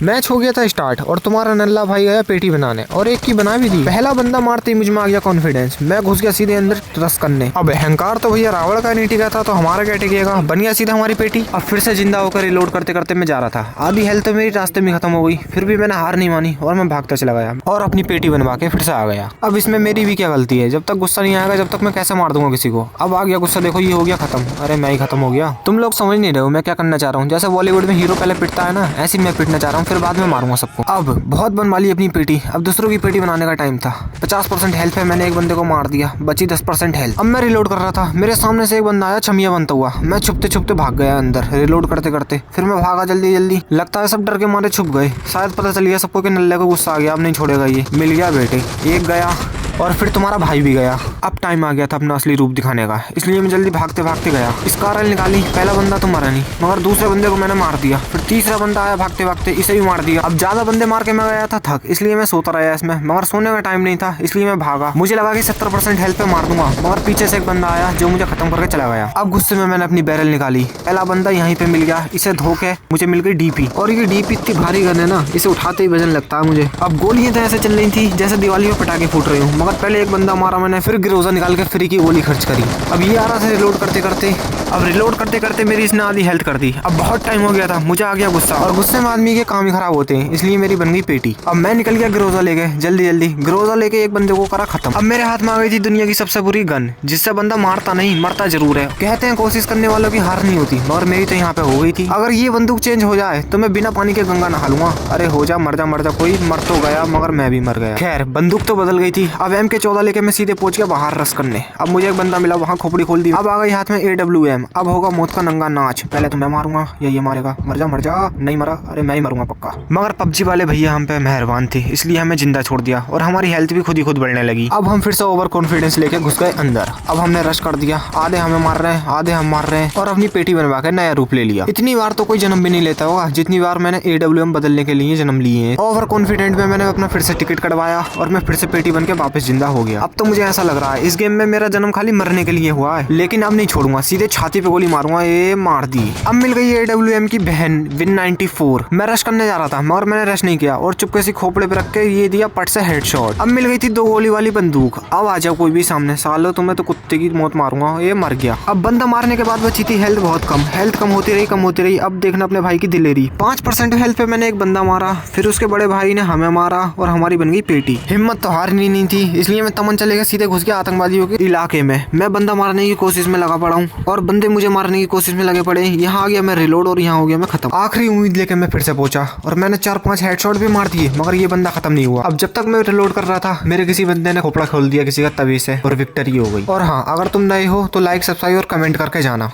Match हो गया था स्टार्ट और तुम्हारा नल्ला भाई गया पेटी बनाने और एक की बना भी दी। पहला बंदा मारते ही मुझ में आ गया कॉन्फिडेंस, मैं घुस गया सीधे अंदर रस करने। अब अहंकार तो भैया रावण का नहीं टिका था तो हमारा क्या टिकेगा, बन गया सीधा हमारी पेटी। अब फिर से जिंदा होकर रिलोड करते करते मैं जा रहा था, आधी हेल्थ तो मेरी रास्ते में खत्म हो गई, फिर भी मैंने हार नहीं मानी और मैं भागता चला गया और अपनी पेटी बनवा के फिर से आ गया। अब इसमें मेरी भी क्या गलती है, जब तक गुस्सा नहीं आएगा जब तक मैं कैसे मार दूंगा किसी को। अब आ गया गुस्सा, देखो ये हो गया खत्म। अरे मैं ही खत्म हो गया, तुम लोग समझ नहीं रहे हो मैं क्या करना चाह रहा हूँ। जैसे बॉलीवुड में हीरो पहले पिटता है ना, ऐसे मैं पिटना चाह रहा हूँ, फिर बाद में मारूंगा सबको। अब बहुत बनवा ली अपनी पेटी, अब दूसरों की पेटी बनाने का टाइम था। 50% हेल्थ है, मैंने एक बंदे को मार दिया, बची 10% हेल्थ। अब मैं रिलोड कर रहा था, मेरे सामने से एक बंदा आया छमिया बनता हुआ, मैं छुपते छुपते भाग गया अंदर रिलोड करते करते। फिर मैं भागा जल्दी जल्दी, लगता है सब डर के मारे छुप गए। शायद पता चल गया सबको कि नल्ले को गुस्सा आ गया, अब नहीं छोड़ेगा ये। मिल गया बेटे, एक गया और फिर तुम्हारा भाई भी गया। अब टाइम आ गया था अपना असली रूप दिखाने का, इसलिए मैं जल्दी भागते भागते गया। स्कारल निकाली, पहला बंदा तो मरा नहीं मगर दूसरे बंदे को मैंने मार दिया। फिर तीसरा बंदा आया भागते भागते, इसे भी मार दिया। अब ज्यादा बंदे मार के मैं गया था थक, इसलिए मैं सोता रहा इसमें, मगर सोने का टाइम नहीं था इसलिए मैं भागा। मुझे लगा कि 70% हेल्थ पे मार दूंगा, मगर पीछे से एक बंदा आया जो मुझे खत्म करके चला गया। अब गुस्से में मैंने अपनी बैरल निकाली, पहला बंदा यहीं पे मिल गया, इसे धो के मुझे मिल गई डीपी। और ये डीपी इतनी भारी गन है ना, इसे उठाते ही वजन लगता है मुझे। अब गोलियां तो ऐसे चल रही थी जैसे दिवाली में पटाखे फूट रहे हूँ, मगर पहले एक बंदा मैंने, फिर ग्रोजा निकाल के फ्री की गोली खर्च करी। अब ये आ रहा था रिलोड करते करते, अब रिलोड करते करते मेरी इसने आधी हेल्थ कर दी। अब बहुत टाइम हो गया था, मुझे आ गया गुस्सा और गुस्से में आदमी के काम ही खराब होते हैं, इसलिए मेरी बन गई पेटी। अब मैं निकल गया ग्रोजा लेके जल्दी जल्दी, ग्रोजा लेके एक बंदे को करा खत्म। अब मेरे हाथ में आ गई थी दुनिया की सबसे बुरी गन, जिससे बंदा मारता नहीं मरता जरूर है। कहते हैं कोशिश करने वालों की हार नहीं होती, मगर मेरी तो यहाँ पे हो गई थी। अगर ये बंदूक चेंज हो जाए तो मैं बिना पानी के गंगा नहा लूंगा। अरे हो जा मर जा, कोई मर तो गया मगर मैं भी मर गया। खैर बंदूक तो बदल गई थी। अब MK14 लेके मैं सीधे पहुंच गया बाहर रस करने। अब मुझे एक बंदा मिला, वहाँ खोपड़ी खोल दी। अब आ गई हाथ में AWM, अब होगा मौत का नंगा नाच। पहले तो मैं मारूंगा या ये मारेगा, मर जा, नहीं मरा, अरे मैं ही मरूंगा पक्का। मगर PUBG वाले भैया हम पे मेहरबान थे, इसलिए हमें जिंदा छोड़ दिया और हमारी हेल्थ भी खुद ही खुद बढ़ने लगी। अब हम फिर से ओवर कॉन्फिडेंस लेके घुस गए अंदर। अब हमने रश कर दिया, आधे हमें मार रहे हैं आधे हम मार रहे हैं और अपनी पेटी बनवा के नया रूप ले लिया। इतनी बार तो कोई जन्म भी नहीं लेता होगा जितनी बार मैंने AWM बदलने के लिए जन्म लिए हैं। ओवर कॉन्फिडेंट में मैंने अपना फिर से टिकट कटवाया और मैं फिर से पेटी बन के वापस जिंदा हो गया। अब तो मुझे ऐसा लग रहा है इस गेम में मेरा जन्म खाली मरने के लिए हुआ है, लेकिन अब नहीं छोड़ूंगा, सीधे छाती पे गोली मारूंगा। ये मार दी। अब मिल गई AWM की बहन विन 94। मैं रश करने जा रहा था मगर मैंने रश नहीं किया और चुपके से खोपड़े पे रख के ये दिया पट से हेडशॉट। अब मिल गई थी 2 गोली वाली बंदूक। अब आ जाओ कोई भी सामने, सालो तुम्हें तो कुत्ते की मौत मारूंगा। ये मर गया। अब बंदा मारने के बाद बची थी हेल्थ बहुत कम, हेल्थ कम होती रही। अब देखना अपने भाई की दिलेरी, 5% हेल्थ पे मैंने एक बंदा मारा, फिर उसके बड़े भाई ने हमें मारा और हमारी बन गई पेटी। हिम्मत तो हारनी नहीं थी, इसलिए मैं तमंचा लेकर सीधे घुस गया आतंकवादियों के इलाके में। मैं बंदा मारने की कोशिश में लगा पड़ा हूँ और बंदे मुझे मारने की कोशिश में लगे पड़े। यहाँ आ गया मैं रिलोड और यहाँ हो गया मैं खत्म। आखिरी उम्मीद लेके मैं फिर से पहुंचा और मैंने 4-5 हेडशॉट भी मार दिए, मगर ये बंदा खत्म नहीं हुआ। अब जब तक मैं रिलोड कर रहा था मेरे किसी बंदे ने खोपड़ा खोल दिया किसी का तवी से और विक्ट्री हो गई। और हाँ, अगर तुम नए हो तो लाइक सब्सक्राइब और कमेंट करके जाना।